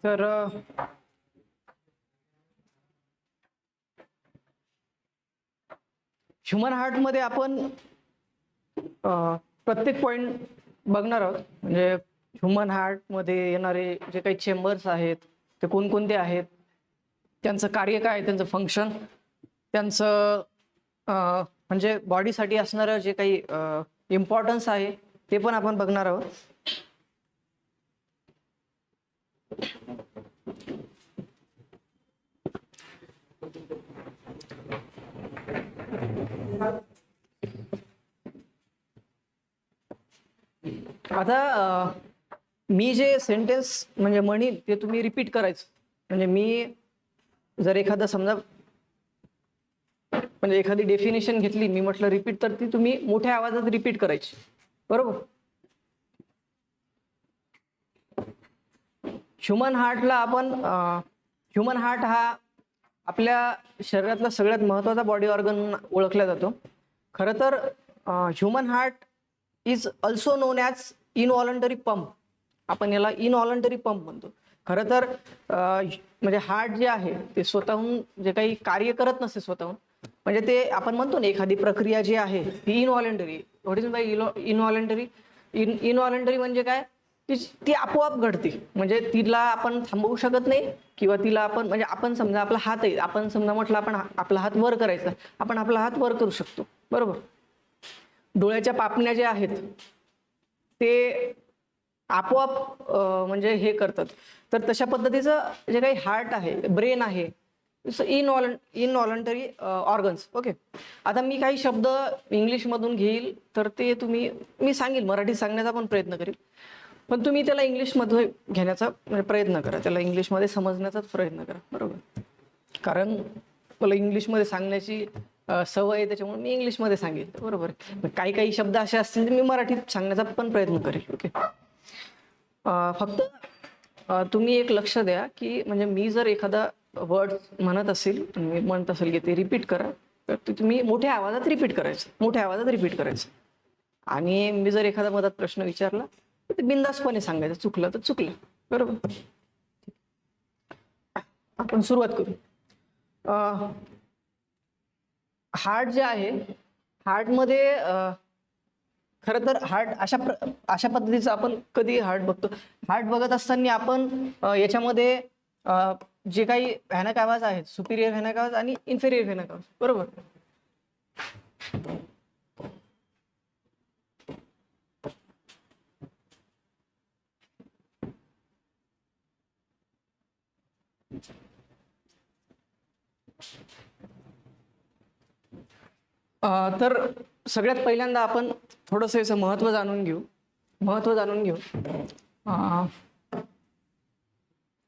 तर ह्युमन हार्टमध्ये आपण प्रत्येक पॉइंट बघणार आहोत. म्हणजे ह्युमन हार्टमध्ये येणारे जे काही चेंबर्स आहेत ते कोणकोणते आहेत, त्यांचं कार्य काय आहे, त्यांचं फंक्शन, त्यांचं म्हणजे बॉडीसाठी असणारं जे काही इम्पॉर्टन्स आहे ते पण आपण बघणार आहोत. आता मी जे सेंटेन्स म्हणजे म्हणीन ते तुम्ही रिपीट करायचं. म्हणजे मी जर एखादा समजा म्हणजे एखादी डेफिनेशन घेतली, मी म्हटलं रिपीट, तर ती तुम्ही मोठ्या आवाजात रिपीट करायची. बरोबर. ह्युमन हार्टला आपण ह्युमन हार्ट हा आपल्या शरीरातला सगळ्यात महत्वाचा बॉडी ऑर्गन ओळखला जातो. खरं तर human heart is also non as इनव्हॉलंटरी pump. आपण याला इनव्हॉलंटरी पंप म्हणतो. खरं तर म्हणजे हार्ट जे आहे ते स्वतःहून जे काही कार्य करत नसते स्वतःहून, म्हणजे ते आपण म्हणतो ना एखादी प्रक्रिया जी आहे ही involuntary. What is by involuntary? Involuntary म्हणजे काय? ती आपोआप घडते. म्हणजे तिला आपण थांबवू शकत नाही किंवा तिला आपण म्हणजे आपण समजा आपला हात आहे, आपण समजा म्हटलं आपण आपला हात वर करायचा, आपण आपला हात वर करू शकतो. बरोबर. डोळ्याच्या पापण्या ज्या आहेत ते आपोआप म्हणजे हे करतात. तर तशा पद्धतीचं जे काही हार्ट आहे, ब्रेन आहे, इनव्हॉलंटरी ऑर्गन्स. ओके. आता मी काही शब्द इंग्लिशमधून घेईल तर ते मी सांगेल, मराठीत सांगण्याचा पण प्रयत्न करेल, पण तुम्ही त्याला इंग्लिशमध्ये घेण्याचा प्रयत्न करा, त्याला इंग्लिशमध्ये समजण्याचाच प्रयत्न करा. बरोबर. कारण मला इंग्लिशमध्ये सांगण्याची सवय आहे, त्याच्यामुळे मी इंग्लिशमध्ये सांगेल. बरोबर. काही काही शब्द असे असतील तर मी मराठीत सांगण्याचा पण प्रयत्न करेल. ओके. फक्त तुम्ही एक लक्ष द्या की म्हणजे मी जर एखादा वर्ड म्हणत असेल, मी म्हणत असेल की ते रिपीट करा, तर ते तुम्ही मोठ्या आवाजात रिपीट करायचं, मोठ्या आवाजात रिपीट करायचं. आणि मी जर एखादा मधात प्रश्न विचारला तर ते बिनधास्तपणे सांगायचं, चुकलं तर चुकलं. बरोबर. आपण सुरुवात करू. हार्ट जे आहे, हार्टमध्ये खरं तर हार्ट अशा पद्धतीचं आपण कधी हार्ट बघतो. हार्ट बघत असताना आपण याच्यामध्ये जे काही व्हॅनक आवाज आहेत, सुपिरियर व्हॅनक आवाज आणि इन्फेरियर व्हॅनक आवाज. बरोबर. तर सगळ्यात पहिल्यांदा आपण थोडंसं याचं महत्त्व जाणून घेऊ.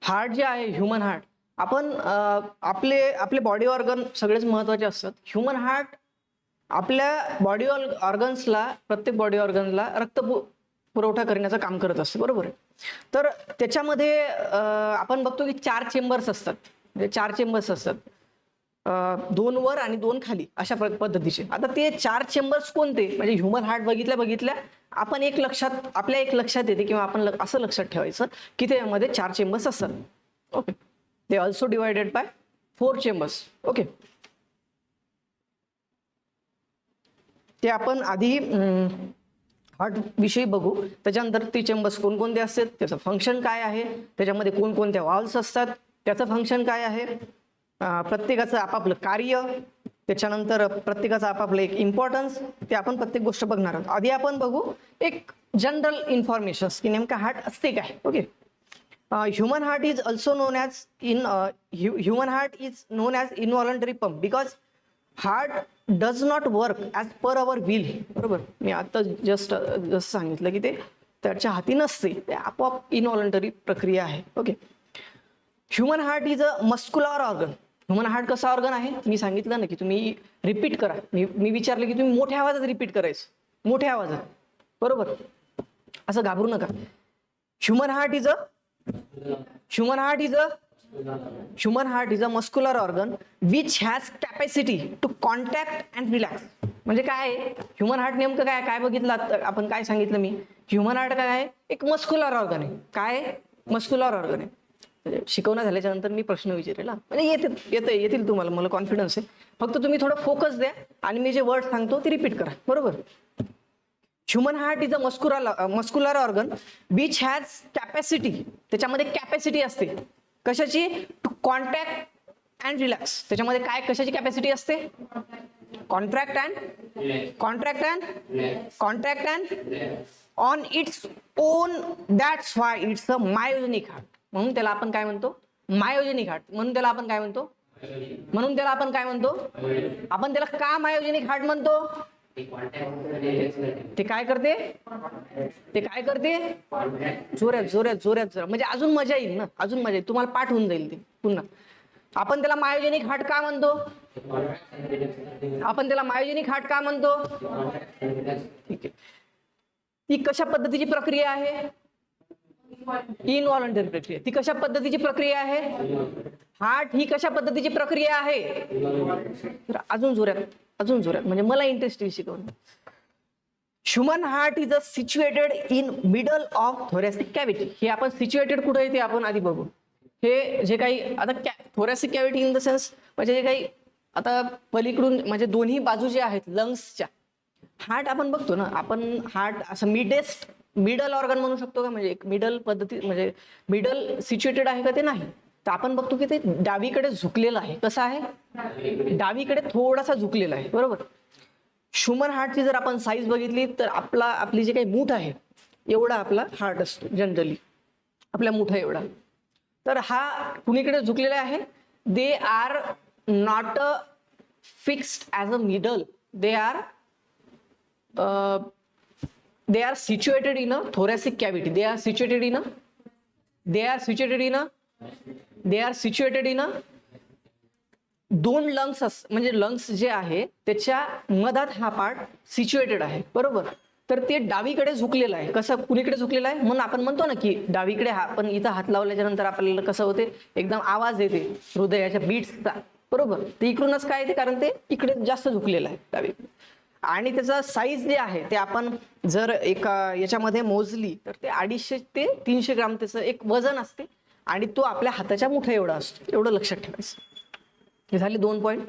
हार्ट जे आहे, ह्युमन हार्ट, आपण आपले बॉडी ऑर्गन सगळेच महत्त्वाचे असतात. ह्युमन हार्ट आपल्या बॉडी ऑर्गन्सला, प्रत्येक बॉडी ऑर्गनला रक्त पुरवठा करण्याचं काम करत असते. बरोबर. तर त्याच्यामध्ये आपण बघतो की 4 चेंबर्स असतात. म्हणजे 4 चेंबर्स असतात, 2 वर आणि 2 खाली, अशा पद्धतीचे. आता ते 4 चेंबर्स कोणते? म्हणजे ह्युमन हार्ट बघितल्या आपण आपल्या एक लक्षात येते किंवा आपण असं लक्षात ठेवायचं की त्यामध्ये 4 चेंबर्स असतात. ओके. ते also divided by 4 chambers. Okay. ते आपण आधी हार्ट विषयी बघू, त्याच्यानंतर ते चेंबर्स कोणकोणते असतात, त्याचं फंक्शन काय आहे, त्याच्यामध्ये कोणकोणत्या व्हॉल्व्स असतात, त्याचं फंक्शन काय आहे, प्रत्येकाचं आपापलं कार्य, त्याच्यानंतर प्रत्येकाचं आपापलं एक इम्पॉर्टन्स, ते आपण प्रत्येक गोष्ट बघणार आहोत. आधी आपण बघू एक जनरल इन्फॉर्मेशन की नेमका हार्ट असते काय. Okay. Human heart is also non as human heart is known as इनव्हॉलंटरी pump because heart does not work as per our will. बरोबर. मी आता जसं सांगितलं की ते त्याच्या हाती नसते, ते आपोआप इनव्हॉलंटरी प्रक्रिया आहे. Okay. Human heart is a muscular organ. Human heart कसा ऑर्गन आहे मी सांगितलं ना की तुम्ही रिपीट करा. मी विचारलं की तुम्ही मोठ्या आवाजात रिपीट करायचं, मोठ्या आवाजात. बरोबर. असं घाबरू नका. Human heart is a muscular organ which has capacity to contact and relax. म्हणजे काय आहे ह्युमन हार्ट? नेमकं काय बघितलं आपण, काय सांगितलं मी? ह्युमन हार्ट काय आहे? एक मस्क्युलर ऑर्गन आहे. काय? मस्क्युलर ऑर्गन आहे. म्हणजे शिकवणं झाल्याच्या नंतर मी प्रश्न विचारेल हा. म्हणजे येतील तुम्हाला, मला कॉन्फिडन्स आहे. फक्त तुम्ही थोडं फोकस द्या आणि मी जे वर्ड सांगतो ते रिपीट करा, बरोबर. Human heart is a muscular organ which has capacity, त्याच्यामध्ये कॅपॅसिटी असते कशाची, टू कॉन्ट्रॅक्ट अँड रिलॅक्स. त्याच्यामध्ये काय कशाची कॅपॅसिटी असते, contract and on its own. That's why it's a myogenic heart. म्हणून त्याला आपण काय म्हणतो, मायोजेनिक हार्ट. म्हणून त्याला आपण काय म्हणतो, आपण त्याला का मायोजेनिक हार्ट म्हणतो. ते काय करते, जोरात म्हणजे अजून मजा येईल ना, अजून मजा येईल तुम्हाला, पाठ होऊन जाईल ते पुन्हा. आपण त्याला मायोजेनिक हार्ट का म्हणतो, ठीक आहे. ती कशा पद्धतीची प्रक्रिया आहे, इनव्हॉलंटरी प्रक्रिया. ती कशा पद्धतीची प्रक्रिया आहे, हार्ट ही कशा पद्धतीची प्रक्रिया आहे. अजून जोरात म्हणजे मला इंटरेस्ट येईल शिकवणं. Human heart is a situated in middle of thoracic cavity. हे आपण सिच्युएटेड कुठे आहे ते आपण आधी बघू. हे जे काही आता thoracic cavity in the sense म्हणजे जे काही आता पलीकडून म्हणजे दोन्ही बाजू जे आहेत लंग्सच्या, हार्ट आपण बघतो ना, आपण हार्ट असं मिडल ऑर्गन म्हणू शकतो का, म्हणजे एक मिडल पद्धती म्हणजे मिडल सिच्युएटेड आहे का ते नाही. तर आपण बघतो की ते डावीकडे झुकलेलं आहे. कसं आहे, डावीकडे थोडासा झुकलेला आहे, बरोबर. ह्युमन हार्टची जर आपण साईज बघितली तर आपली जे काही मूठ आहे एवढा आपला हार्ट असतो जनरली, आपल्या मुठा एवढा. तर हा कुणीकडे झुकलेला आहे, they are not a fixed as a middle, they are situated in a thoracic cavity. They are situated in a दोन लंग्स म्हणजे लंग्स जे आहे त्याच्या मधात हा पार्ट सिच्युएटेड आहे, बरोबर. तर ते डावीकडे झुकलेलं आहे. कसं, कुणीकडे झुकलेलं आहे, म्हणून आपण म्हणतो ना की डावीकडे आपण इथं हात लावल्याच्या नंतर आपल्याला कसं होते, एकदम आवाज येते हृदयाच्या बीट्सचा, बरोबर. ते इकडूनच काय येते, कारण ते इकडे जास्त झुकलेलं आहे डावीकडे. आणि त्याचा साईज जे आहे ते आपण जर एका याच्यामध्ये मोजली तर ते 250 ते 300 ग्राम त्याचं एक वजन असते आणि तो आपल्या हाताच्या मुठा एवढा असतो. एवढं लक्षात ठेवायचं. हे झाले 2 point.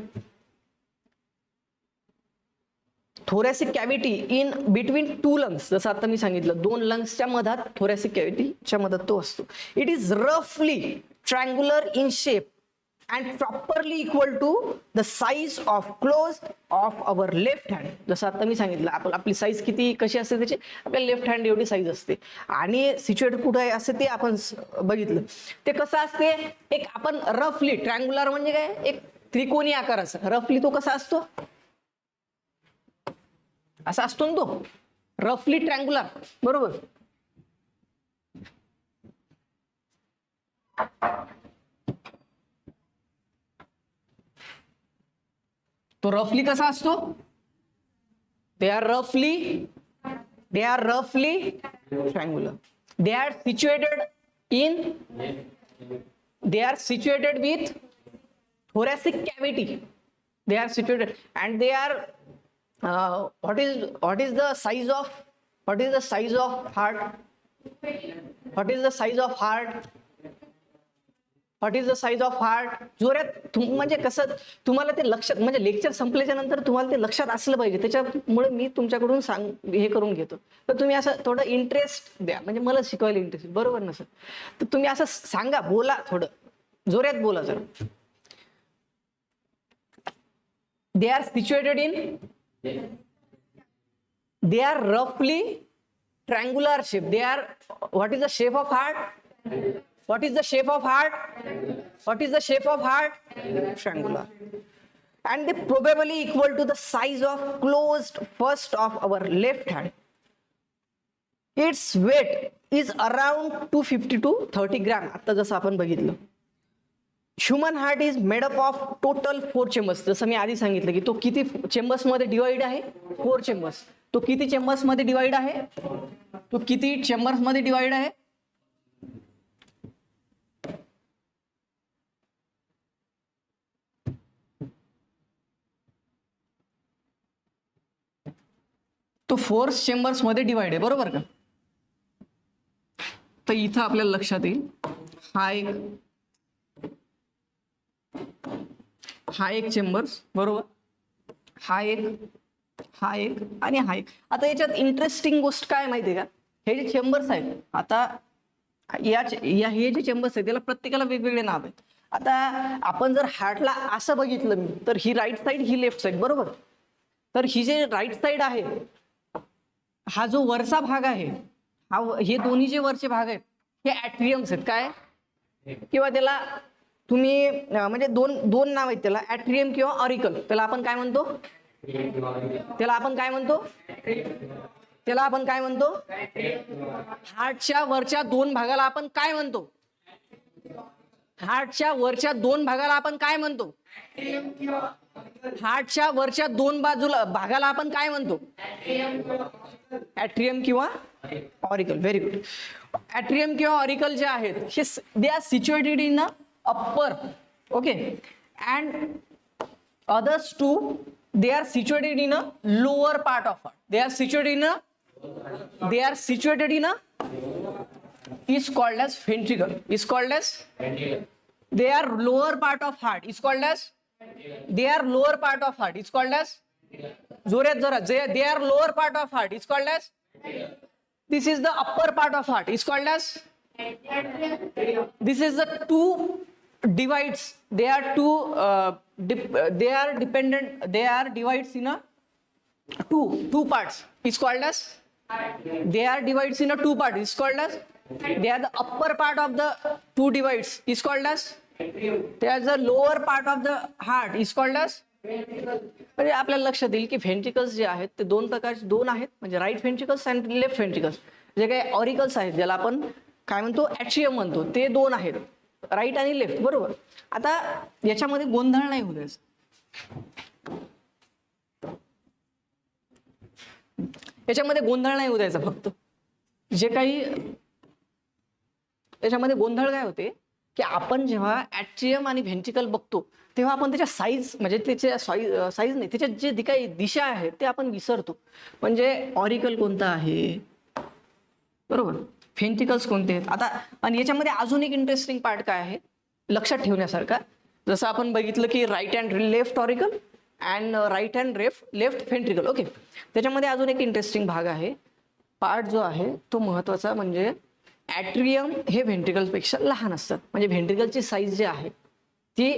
Thoracic cavity in between 2 lungs, जसं आता मी सांगितलं 2 लंग्सच्या मधात थोरॅसिक कॅव्हिटीच्या मधात तो असतो. इट इज रफली triangular in shape and properly equal to the size of closed of our left hand. जसं आता मी सांगितलं आपली साईज किती कशी असते त्याची, आपल्या लेफ्ट हँड एवढी साईज असते. आणि सिच्युएटेड कुठे आहे असं ते आपण बघितलं. ते कसं असते, एक आपण रफली ट्रायंग्युलर म्हणजे काय, एक त्रिकोणी आकाराचा. रफली तो कसा असतो, असा असतो ना तो, रफली ट्रायंग्युलर, बरोबर. तो रफली कसा असतो, दे आर रफली triangular. They are situated with thoracic cavity. They are situated and they are what is the size of heart, जोरात म्हणजे कसं तुम्हाला ते लक्षात, म्हणजे लेक्चर संपल्याच्या नंतर तुम्हाला ते लक्षात असलं पाहिजे. त्याच्यामुळे मी तुमच्याकडून हे करून घेतो. तर तुम्ही असं थोडं इंटरेस्ट द्या, म्हणजे मला शिकवायला इंटरेस्ट, बरोबर ना सर. तर तुम्ही असं सांगा, बोला, थोडं जोरात बोला जरा. They are situated in, they are रफली triangular shape. They are, what is the shape of heart, triangular. And they probably equal to the size of closed first of our left hand. Its weight is around 250 to 30 gram. आता जसं आपण बघितलं. Human heart is made up of total 4 chambers. जसं मी आधी सांगितलं की तो किती चेंबर्स मध्ये डिवाइड आहे, 4 चेंबर्स. तो किती चेंबर्स मध्ये डिवाइड आहे, तो 4 चेंबर्स मध्ये डिवाइड आहे, बरोबर का. तर इथं आपल्याला लक्षात येईल हा एक हा एक चेंबर्स, बरोबर, हा एक आणि हा एक. आता याच्यात इंटरेस्टिंग गोष्ट काय माहितीये का, हे जे चेंबर्स आहेत, आता हे जे चेंबर्स आहेत त्याला प्रत्येकाला वेगवेगळे नाव आहेत. आता आपण जर हार्टला असं बघितलं मी, तर ही राईट साईड, ही लेफ्ट साईड, बरोबर. तर ही जे राईट साईड आहे, हा जो वरचा भाग आहे, हे दोन्ही जे वरचे भाग आहेत हे ऍट्रियम्स आहेत. काय, किंवा त्याला तुम्ही म्हणजे दोन नाव आहेत त्याला, ऍट्रियम किंवा ऑरिकल. त्याला आपण काय म्हणतो, हार्टच्या वरच्या दोन भागाला आपण काय म्हणतो, हार्टच्या वरच्या दोन भागाला आपण काय म्हणतो, हार्टच्या वरच्या दोन भागाला आपण काय म्हणतो, ऍट्रियम किंवा ऑरिकल. Very good. ऍट्रियम किंवा ऑरिकल जे आहेत हे दे are situated in a upper, okay, and others two they are situated in a lower part of heart. They are situated in a is called as ventricle. They are lower part of heart is called as they are lower part of heart is called as जोरात they are lower part of heart is called as this is the upper part of heart is called as this is the two divides. They are divides in a two parts is called as they are divides in a two parts is called as they are the upper part of the two divides is called as they are the lower part of the heart is called as. म्हणजे आपल्याला लक्षात येईल की व्हेंट्रिकल्स जे आहेत ते दोन प्रकारचे दोन आहेत, म्हणजे राईट व्हेंट्रिकल्स आणि लेफ्ट व्हेंट्रिकल्स. जे काही ऑरिकल्स आहेत ज्याला आपण काय म्हणतो, ऍट्रियम म्हणतो, ते दोन आहेत, राईट आणि लेफ्ट, बरोबर. आता याच्यामध्ये गोंधळ नाही होऊ द्यायचा, फक्त जे काही याच्यामध्ये गोंधळ काय होते की आपण जेव्हा ऍट्रियम आणि व्हेंट्रिकल बघतो तेव्हा आपण त्याच्या साईज, म्हणजे त्याच्या साईज नाही, त्याच्यात जे काही दिशा आहेत ते आपण विसरतो. म्हणजे ऑरिकल कोणता आहे, बरोबर, व्हेंट्रिकल्स कोणते आहेत. आता आणि याच्यामध्ये अजून एक इंटरेस्टिंग पार्ट काय आहे लक्षात ठेवण्यासारखा, जसं आपण बघितलं की right and left auricle and right and left ventricle, okay. त्याच्यामध्ये अजून एक इंटरेस्टिंग भाग आहे, पार्ट जो आहे तो महत्वाचा, म्हणजे ऍट्रियम हे व्हेंट्रिकलपेक्षा लहान असतात. म्हणजे व्हेंट्रिकलची साईज जी आहे ती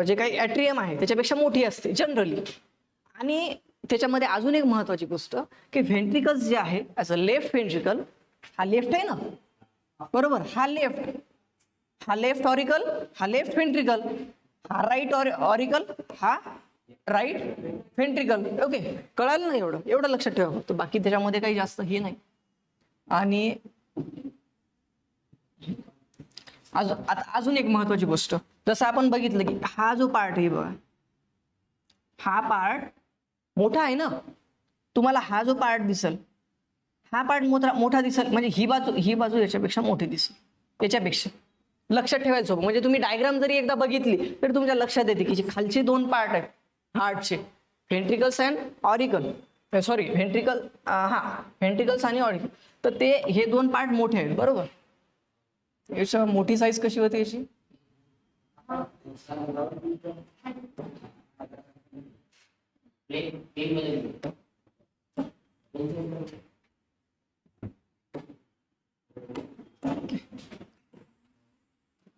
जे काही ऍट्रियम आहे त्याच्यापेक्षा मोठी असते जनरली. आणि त्याच्यामध्ये अजून एक महत्वाची गोष्ट की व्हेंट्रिकल्स जे आहे ॲज अ लेफ्ट व्हेंट्रिकल, हा लेफ्ट आहे ना, बरोबर, हा लेफ्ट ऑरिकल, हा लेफ्ट व्हेंट्रिकल, हा राईट ऑरिकल, हा राईट व्हेंट्रिकल, ओके. कळालं ना, एवढं लक्षात ठेवा फक्त, बाकी त्याच्यामध्ये काही जास्त हे नाही. आणि अजून एक महत्वाची गोष्ट, जसं आपण बघितलं की हा जो पार्ट आहे बघा, हा पार्ट मोठा आहे ना, तुम्हाला हा जो पार्ट दिसल हा पार्ट मोठा दिसल, म्हणजे ही बाजू याच्यापेक्षा मोठी दिसेल, याच्यापेक्षा. लक्षात ठेवायचं, म्हणजे तुम्ही डायग्राम जरी एकदा बघितली तर तुमच्या लक्षात येते की जे खालचे दोन पार्ट आहेत हार्टचे, व्हेंट्रिकल्स अँड ऑरिकल, सॉरी व्हेंट्रिकल्स आणि ऑरिकल, तर ते हे दोन पार्ट मोठे आहेत, बरोबर. याच्या मोठी साईज कशी होती याची,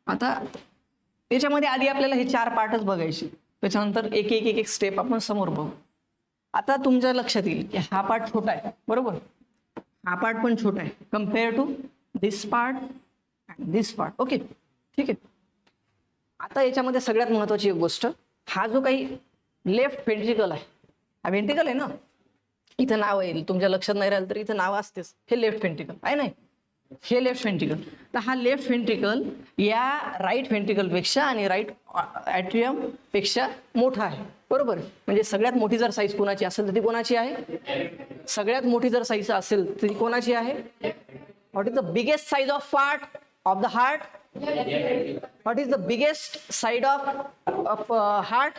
आता याच्यामध्ये आधी आपल्याला हे चार पार्टच बघायचे, त्याच्यानंतर एक एक स्टेप आपण समोर बघू. आता तुमच्या लक्षात येईल की हा पार्ट छोटा आहे, बरोबर, हा पार्ट पण छोटा आहे compare to this part and this part, okay, ठीक आहे. आता याच्यामध्ये सगळ्यात महत्वाची एक गोष्ट, हा जो काही लेफ्ट व्हेंट्रिकल आहे, हा व्हेंट्रिकल आहे ना, इथं नाव आहे, तुमच्या लक्षात नाही राहिलं तर इथं नाव असतेच, हे लेफ्ट व्हेंट्रिकल आहे नाही, हे लेफ्ट व्हेंट्रिकल. तर हा लेफ्ट व्हेंट्रिकल या राईट व्हेंट्रिकल पेक्षा आणि राईट ऍट्रियम पेक्षा मोठा आहे, बरोबर. म्हणजे सगळ्यात मोठी जर साईज कोणाची असेल तर ती कोणाची आहे, सगळ्यात मोठी जर साईज असेल तर ती कोणाची आहे. What is the biggest size of part of the heart, what is the biggest side of heart,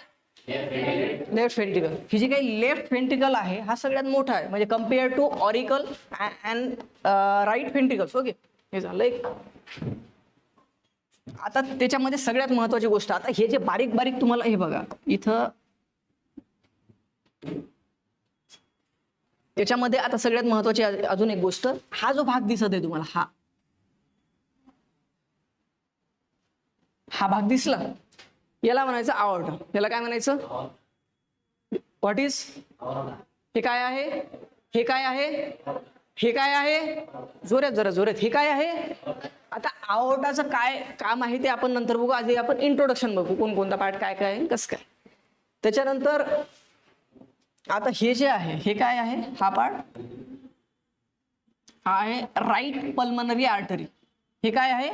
left ventricle. ही जी काही लेफ्ट व्हेंट्रिकल आहे हा सगळ्यात मोठा आहे, म्हणजे compare to auricle and right ventricles, okay. हे झालं एक. आता त्याच्यामध्ये सगळ्यात महत्वाची गोष्ट, आता हे जे बारीक बारीक तुम्हाला हे बघा इथं, त्याच्यामध्ये आता सगळ्यात महत्वाची अजून एक गोष्ट, हा जो भाग दिसत आहे तुम्हाला, हा भाग दिसला, याला म्हणायचं आवर्टा. याला काय म्हणायचं? What is? हे काय आहे? हे काय आहे? हे काय आहे? जोरात जरा जोरात, हे काय आहे? आता आवर्टाचं काय काम आहे ते आपण नंतर बघू. आधी आपण इंट्रोडक्शन बघू, कोणकोणता पार्ट काय काय आहे, कसं काय. त्याच्यानंतर आता हे जे आहे हे काय आहे? हा पार्ट हा आहे राईट पल्मनरी आर्टरी. हे काय आहे?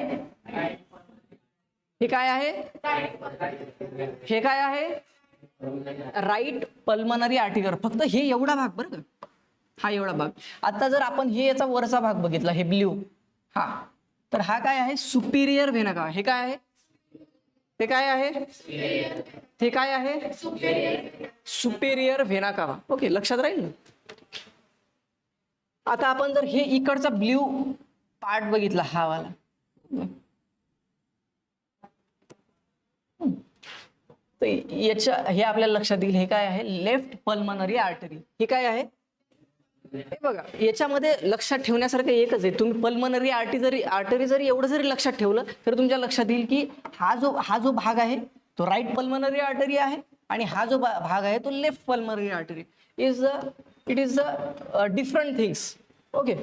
हे काय आहे? हे काय आहे? Right pulmonary artery. फक्त हे एवढा भाग बरं का, हा एवढा भाग. आता जर आपण हे याचा वरचा भाग बघितला, हे ब्ल्यू, हा, तर हा काय आहे? सुपिरियर व्हेना कावा. हे काय आहे? हे काय आहे? हे काय आहे? सुपेरियर व्हेना कावा. ओके, लक्षात राहील ना. आता आपण जर हे इकडचा ब्ल्यू पार्ट बघितला, हा वाला, तर याच्या हे आपल्याला लक्षात येईल, हे काय आहे? Left pulmonary artery. हे काय आहे? हे बघा, याच्यामध्ये लक्षात ठेवण्यासारखं एकच आहे. तुम्ही पल्मनरी आर्टरी जरी एवढं जरी लक्षात ठेवलं तर तुमच्या लक्षात येईल की हा जो भाग आहे तो राईट पल्मनरी आर्टरी आहे, आणि हा जो भाग आहे तो left pulmonary artery. It is different things. Okay,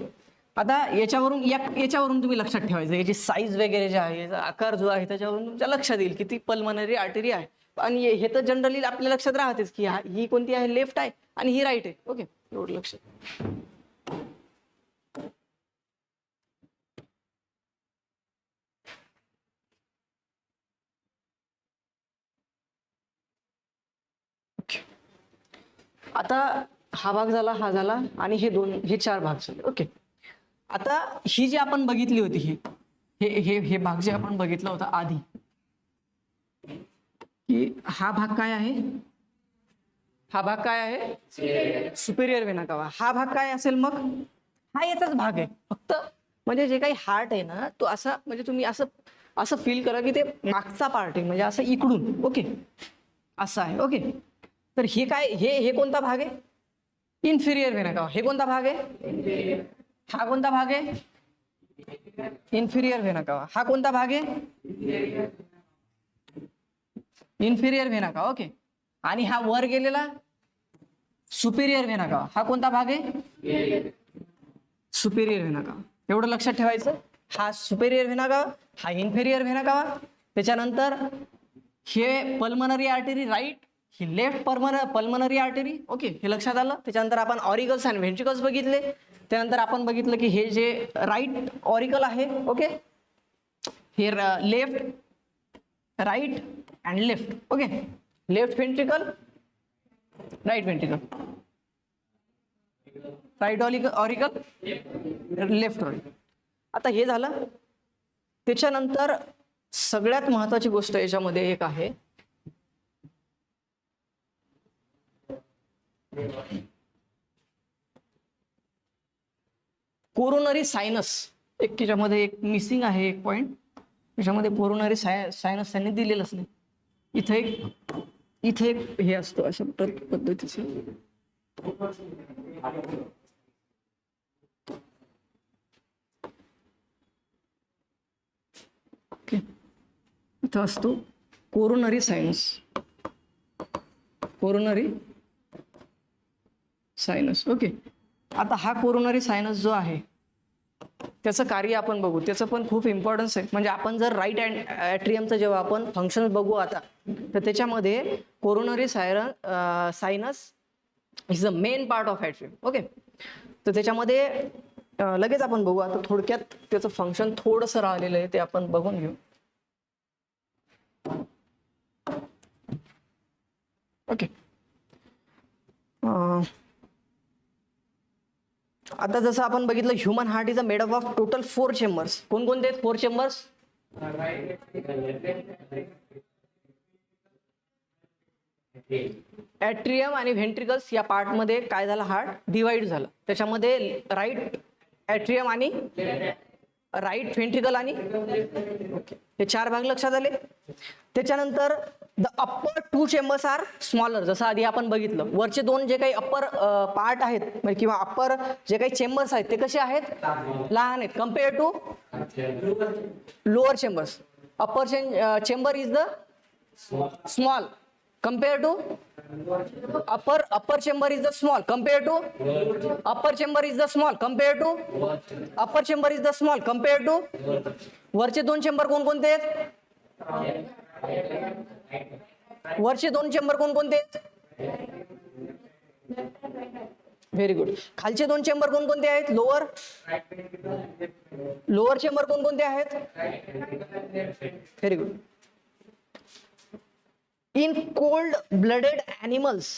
आता याच्यावरून तुम्ही लक्षात ठेवायचं, याची साईज वगैरे जे आहे, याचा आकार जो आहे, त्याच्यावरून तुमच्या लक्षात येईल की ती पल्मनरी आर्टरी आहे. आणि हे तर जनरली आपल्या लक्षात राहतेच की ही कोणती आहे? लेफ्ट आहे आणि ही राईट आहे. ओके, एवढं लक्षात. आता हा भाग झाला, हा झाला, आणि हे 4 भाग झाले. ओके, आता ही जी आपण बघितली होती, हे भाग जे आपण बघितला होता आधी, की हा भाग काय आहे? हा भाग काय आहे? सुपेरियर व्हेना कावा. हा भाग काय असेल मग? हा याचाच भाग आहे. फक्त म्हणजे जे काही हार्ट आहे ना, तो असा, म्हणजे तुम्ही असं फील करा की ते मागचा पार्ट आहे, म्हणजे असं इकडून. ओके, असं आहे. ओके, तर हे काय, हे कोणता भाग आहे? इन्फिरियर व्हेना कावा. हे कोणता भाग आहे? हा कोणता भाग आहे? इन्फिरियर व्हेना कावा. हा कोणता भाग आहे? इन्फिरियर व्हेना कावा. ओके, आणि हा वर गेलेला सुपेरियर व्हेना कावा. हा कोणता भाग आहे? सुपेरियर व्हेना कावा. एवढं लक्षात ठेवायचं. हा सुपेरियर व्हेना कावा, हा इन्फेरियर व्हेना कावा. त्याच्यानंतर हे पल्मनरी आर्टरी राईट, ही लेफ्ट पल्मनरी आर्टरी. ओके, हे लक्षात आलं. त्याच्यानंतर आपण ऑरिकल्स आणि व्हेंट्रिकल्स बघितले. त्यानंतर आपण बघितलं की हे जे राईट ऑरिकल आहे, ओके, हे left, right and left. Okay, left ventricle, right ventricle, right auricle, left auricle. आता हे झालं. त्याच्यानंतर सगळ्यात महत्वाची गोष्ट याच्यामध्ये एक आहे, कोरोनरी सायनस. एक त्याच्यामध्ये एक मिसिंग आहे, एक पॉइंट त्याच्यामध्ये कोरोनरी सायनस त्यांनी दिलेलंच नाही. इथे एक हे असतो अशा पद्धतीचं. ओके, इथं असतो coronary sinus. Coronary sinus. Okay, आता हा कोरोनरी सायनस जो आहे त्याचं कार्य आपण बघू. त्याचं पण खूप इम्पॉर्टन्स आहे. म्हणजे आपण जर राईट ॲट्रियमचं जेव्हा आपण फंक्शन बघू आता, तर त्याच्यामध्ये coronary sinus is the main part of atrium. Okay, तर त्याच्यामध्ये लगेच आपण बघू. आता थोडक्यात त्याचं फंक्शन थोडंसं राहिलेलं आहे, ते आपण बघून घेऊ. ओके, आता जसं आपण बघितलं, human heart is a made up of total 4 chambers. कोणकोणते आहेत 4 चेंबर्स? ॲट्रियम आणि व्हेंट्रिकल्स या पार्ट मध्ये काय झालं? हार्ट डिवाइड झालं. त्याच्यामध्ये राईट ॲट्रियम आणि राईट व्हेंट्रिकल आणि ओके, हे 4 भाग लक्षात आले. त्याच्यानंतर the upper 2 chambers are smaller. जसं आधी आपण बघितलं, वरचे 2 जे काही अप्पर पार्ट आहेत म्हणजे किंवा अप्पर जे काही चेंबर्स आहेत ते कसे आहेत, लहान आहेत compare to lower chambers. Upper chamber is the small compared to upper chamber is the small compared to upper chamber is the small compared to upper chamber is the small compared to वरचे 2 chamber कोणकोणते आहेत, वरचे 2 chamber कोणकोणते आहेत, very good. खालचे 2 chamber कोणकोणते आहेत, lower chamber कोणकोणते आहेत, very good. In cold-blooded animals,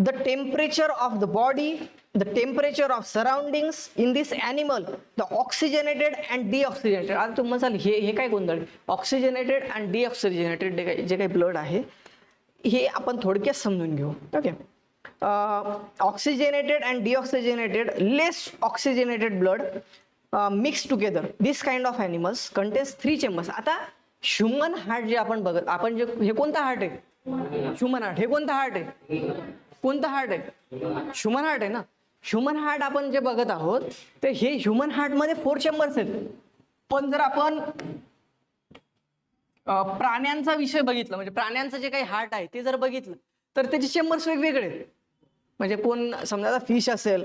the temperature of the body, the temperature of surroundings in this animal, the oxygenated and deoxygenated. आता तुम्ही म्हणाल हे काय गोंधळ, ऑक्सिजनेटेड अँड डिऑक्सिजनेटेड जे काही ब्लड आहे हे आपण थोडक्यात समजून घेऊ. Okay, oxygenated and deoxygenated less oxygenated blood mix together. This kind of animals contains 3 chambers. आता ह्युमन हार्ट जे आपण बघत, आपण जे हे कोणता हार्ट आहे, ह्युमन हार्ट. हे कोणता हार्ट आहे, कोणता हार्ट आहे, ह्युमन हार्ट आहे ना. ह्युमन हार्ट आपण जे बघत आहोत ते हे ह्युमन हार्ट मध्ये 4 चेंबर्स आहेत. पण जर आपण प्राण्यांचा विषय बघितला, म्हणजे प्राण्यांचं जे काही हार्ट आहे ते जर बघितलं तर त्याचे चेंबर्स वेगवेगळे आहेत. म्हणजे कोण समजा फिश असेल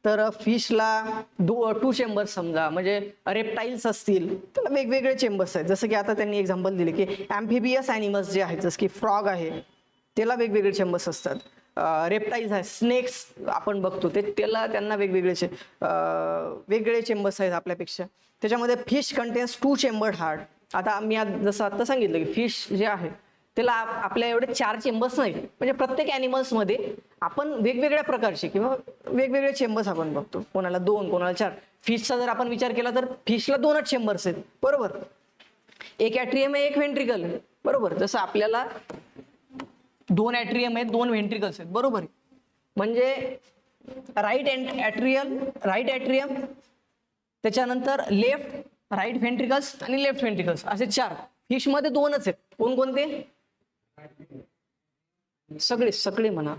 तर फिशला 2 चेंबर्स समजा, म्हणजे रेप्टाईल्स असतील त्याला वेगवेगळे चेंबर्स आहेत. जसं की आता त्यांनी एक्झाम्पल दिले की ॲम्फिबियस ॲनिमल्स जे आहेत, जसं की फ्रॉग आहे त्याला वेगवेगळे चेंबर्स असतात. रेप्टाईल्स आहेत, स्नेक्स आपण बघतो त्याला त्यांना वेगवेगळे चेंबर्स आहेत आपल्यापेक्षा. त्याच्यामध्ये फिश कंटेन्स 2 चेंबर्ड हार्ट. आता मी जसं आता सांगितलं की फिश जे आहे त्याला आपल्या एवढे 4 चेंबर्स नाहीत. म्हणजे प्रत्येक ॲनिमल्समध्ये आपण वेगवेगळ्या प्रकारचे किंवा वेगवेगळे चेंबर्स आपण बघतो, कोणाला 2 कोणाला 4. फिशचा जर आपण विचार केला तर फिशला 2च चेंबर्स आहेत, बरोबर. एक ॲट्रियम आहे, एक व्हेंट्रिकल आहे, बरोबर. जसं आपल्याला 2 ॲट्रियम आहेत, 2 व्हेंट्रिकल्स आहेत, बरोबर. म्हणजे राईट ॲट्रियम, त्याच्यानंतर राईट व्हेंट्रिकल्स आणि लेफ्ट व्हेंट्रिकल्स असे 4. फिशमध्ये 2च आहेत. कोणकोणते, सगळे म्हणा,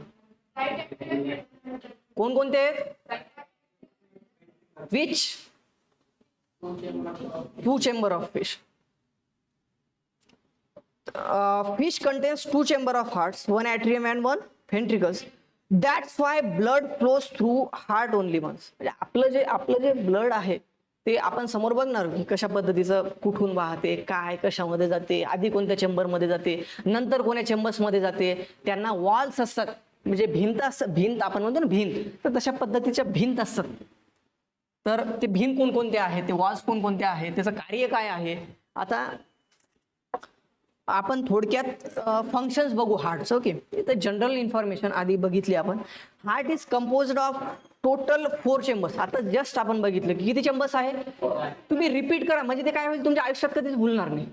कोणकोणते आहेत, which 2 chamber of fish. Fish contains 2 chamber of hearts, 1 atrium and 1 ventricles. That's why blood flows through heart only once. म्हणजे आपलं जे ब्लड आहे ते आपण समोर बघणार की कशा पद्धतीचं कुठून वाहते, काय कशामध्ये जाते, आधी कोणत्या चेंबरमध्ये जाते, नंतर कोण्या चेंबर्समध्ये जाते. त्यांना वॉल्स असतात, म्हणजे भिंत आपण म्हणतो ना भिंत, तर तशा पद्धतीच्या भिंत असतात. तर ते भिंत कोणकोणते आहेत, ते वॉल्स कोणकोणते आहेत, त्याचं कार्य काय आहे. आता आपण थोडक्यात फंक्शन्स बघू हार्टचं. ओके, तर जनरल इन्फॉर्मेशन आधी बघितली आपण. Heart is composed of total 4 chambers. आता जस्ट आपण बघितलं की किती चेंबर्स आहे. तुम्ही रिपीट करा, म्हणजे ते काय होईल तुमच्या आयुष्यात कधीच भूलणार नाही,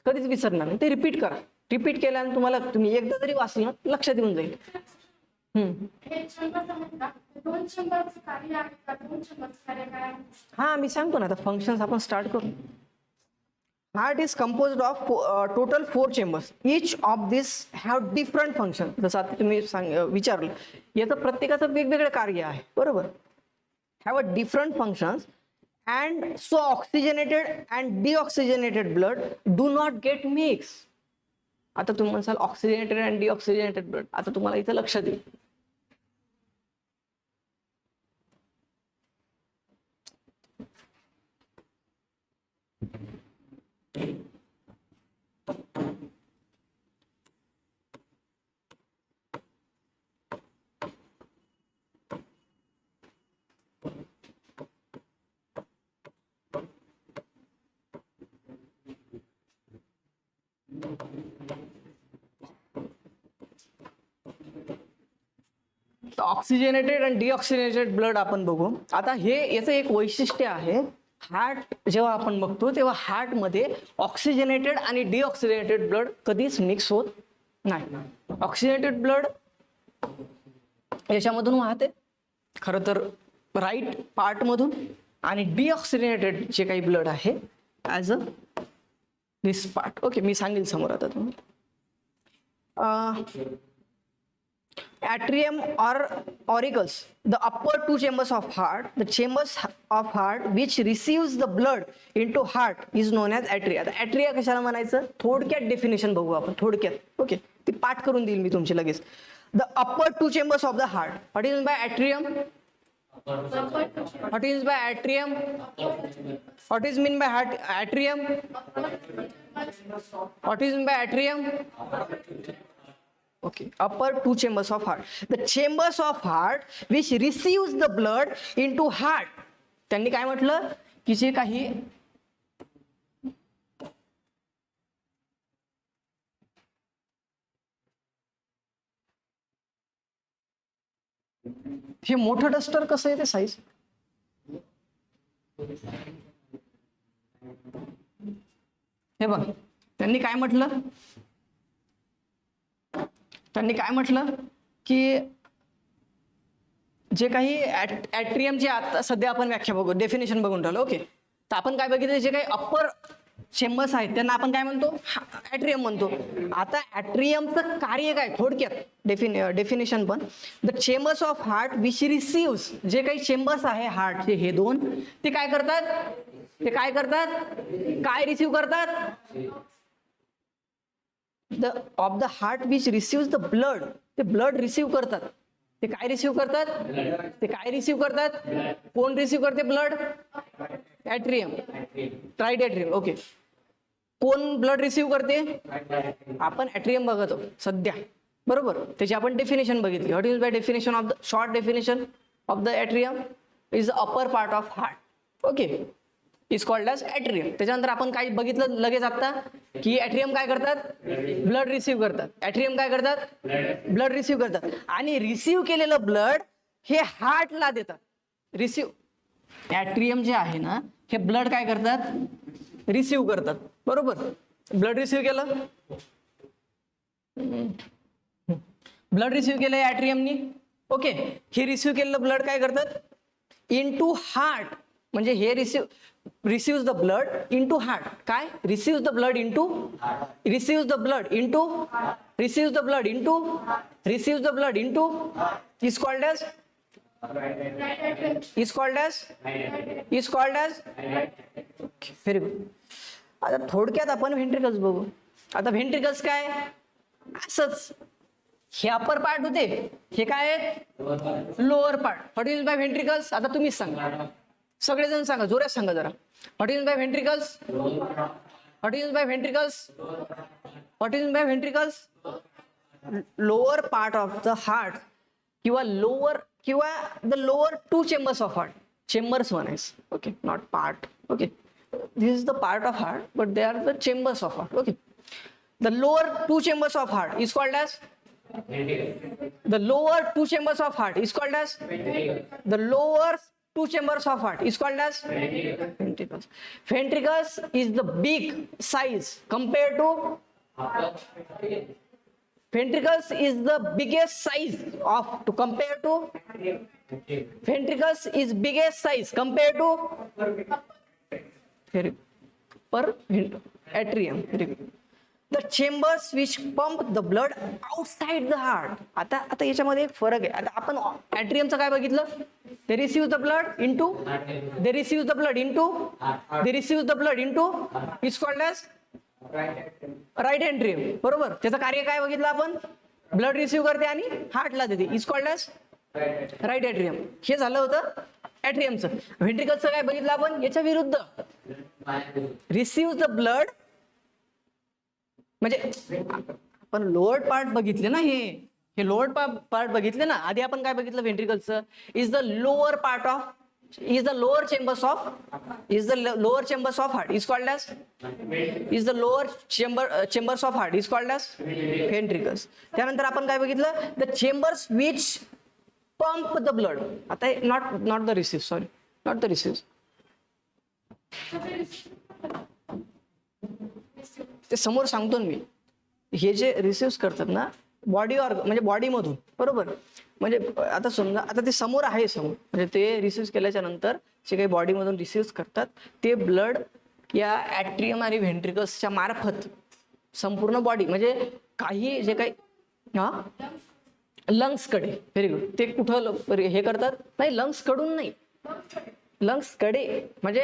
कधीच विसरणार नाही. ते रिपीट करा. रिपीट केल्याने तुम्हाला तुम्ही एकदा जरी वाचलं लक्षात येऊन जाईल. हा, मी सांगतो ना आता फंक्शन्स आपण स्टार्ट करू. Heart is composed of total 4 chambers. Each of these have different functions. जसं आता तुम्ही विचारलं, याचं प्रत्येकाचं वेगवेगळं कार्य आहे, बरोबर. Have a different functions and so oxygenated and deoxygenated blood do not get mixed. आता तुम्ही म्हणाल ऑक्सिजनेटेड अँड डिऑक्सिजनेटेड ब्लड. आता तुम्हाला इथं लक्षात येईल. ऑक्सिजनेटेड आणि डिऑक्सिजनेटेड ब्लड आपण बघू. आता हे याचं एक वैशिष्ट्य आहे. हार्ट जेव्हा आपण बघतो तेव्हा हार्टमध्ये ऑक्सिजनेटेड आणि डिऑक्सिजनेटेड ब्लड कधीच मिक्स होत नाही. ऑक्सिजनेटेड ब्लड याच्यामधून वाहते खरं तर राईट पार्टमधून, आणि डिऑक्सिजनेटेड जे काही ब्लड आहे as a this part. Okay, मी सांगेल समोर आता तुम्हाला. Atrium or auricles, the upper two chambers of heart, the chambers of heart which receives the blood into heart is known as atria. आता atria कशाला म्हणायचं, थोडक्यात डेफिनेशन बघू आपण थोडक्यात. ओके, ती पाठ करून देईल मी तुमची लगेच. The upper two chambers of the heart, what is bye atrium? What is by atrium? What is mean by atrium? What is mean by atrium? Okay, upper two chambers of heart. The chambers of heart which receives the blood into heart. त्यांनी काय म्हटलं की जे काही हे मोठं duster कसं आहे ते साईज, हे बघ त्यांनी काय म्हटलं, त्यांनी काय म्हटलं की जे काही ॲट्रियमची आता सध्या आपण व्याख्या बघू, डेफिनेशन बघून राहिलो. ओके, तर आपण काय बघितलं, जे काही अप्पर चेंबर्स आहेत त्यांना आपण काय म्हणतो, ॲट्रियम म्हणतो. आता ॲट्रियमचं कार्य काय थोडक्यात डेफिनेशन पण, the chambers of heart which receives, जे काही चेंबर्स आहे हार्टचे हे दोन, ते काय करतात, ते काय करतात, काय रिसिव्ह करतात, the of the heart which receives the blood, ते ब्लड रिसिव्ह करतात. ते काय रिसिव्ह करतात, ते काय रिसिव्ह करतात, कोण रिसिव्ह करते blood, atrium, right atrium. Okay, कोण ब्लड रिसिव्ह करते, आपण ॲट्रियम बघतो सध्या, बरोबर. त्याची आपण डेफिनेशन बघितली. What is by definition of the, short definition of the atrium is the upper part of heart. Okay, is called as atrium. त्याच्यानंतर आपण काय बघितलं लगेच आता की ॲट्रियम काय करतात, ब्लड रिसिव्ह करतात. ॲट्रियम काय करतात, ब्लड रिसिव्ह करतात. आणि रिसिव्ह केलेलं ब्लड हे हार्टला देतात. रिसिव्ह, ॲट्रियम जे आहे ना हे ब्लड काय करतात, रिसिव्ह करतात, बरोबर. ब्लड रिसिव्ह केलं, ब्लड रिसिव्ह केलं ॲट्रियमनी. ओके, हे रिसिव्ह केलेलं ब्लड काय करतात, इन टू हार्ट, म्हणजे हे receive the blood into heart. काय, receive the blood into, receive the blood into, receive the blood into, receive the blood into, is called as, is called as, is called as. Very good. आता थोडक्यात आपण व्हेंट्रिकल्स बघू. आता व्हेंट्रिकल्स काय, असंच हे upper part होते, हे काय आहे, lower part. What is by ventricles, आता तुम्हीच सांगा, सगळेजण सांगा, जोरात सांगा जरा. What is by ventricles, what is by ventricles, what is by ventricles, lower part of the heart किंवा लोअर, किंवा the lower two chambers of heart. Chambers म्हणायचं, okay, not part. Okay, this is the part of heart but they are the chambers of heart. Okay, the lower two chambers of heart is called as, the lower two chambers of heart is called as, the lower two chambers of heart is called as ventricles. Ventricles is the big size compared to, ventricles is the biggest size of, to compare to, ventricles is biggest size compared to per atrium. The chambers which pump the blood outside the heart. आता याच्यामध्ये एक फरक आहे. आता आपण ॲट्रियमचं काय बघितलं, they receive the blood into, they receive the blood into, they receive the blood into, is called as right atrium, बरोबर. त्याचं कार्य काय बघितलं आपण, ब्लड रिसिव्ह करते आणि हार्टला देते, is called as right atrium. हे झालं होतं ॲट्रियमचं. व्हेंट्रिकलचं काय बघितलं आपण, याच्या विरुद्ध, रिसिव्ह द ब्लड, म्हणजे आपण लोअर पार्ट बघितले ना, हे लोअर पार्ट बघितले ना. आधी आपण काय बघितलं, व्हेंट्रिकलचं is the lower part of, is the lower chambers of, is the lower chambers of heart is called as, is the lower chambers of heart is called as ventricles. त्यानंतर आपण काय बघितलं, the chambers which pump the blood. आता not the receive, sorry, not the receive, ते समोर सांगतो मी. हे जे रिसिव्ह करतात ना, बॉडी ऑर्गन म्हणजे बॉडीमधून, बरोबर. म्हणजे आता समजा आता ते समोर आहे, समोर म्हणजे ते रिसिव्ह केल्याच्या नंतर जे काही बॉडीमधून रिसिव्ह करतात ते ब्लड या ॲट्रियम आणि व्हेंट्रिकल्सच्या मार्फत संपूर्ण बॉडी म्हणजे काही जे काही लंग्सकडे, व्हेरी गुड, ते कुठं हे करतात, नाही लंग्सकडून नाही, लंग्सकडे म्हणजे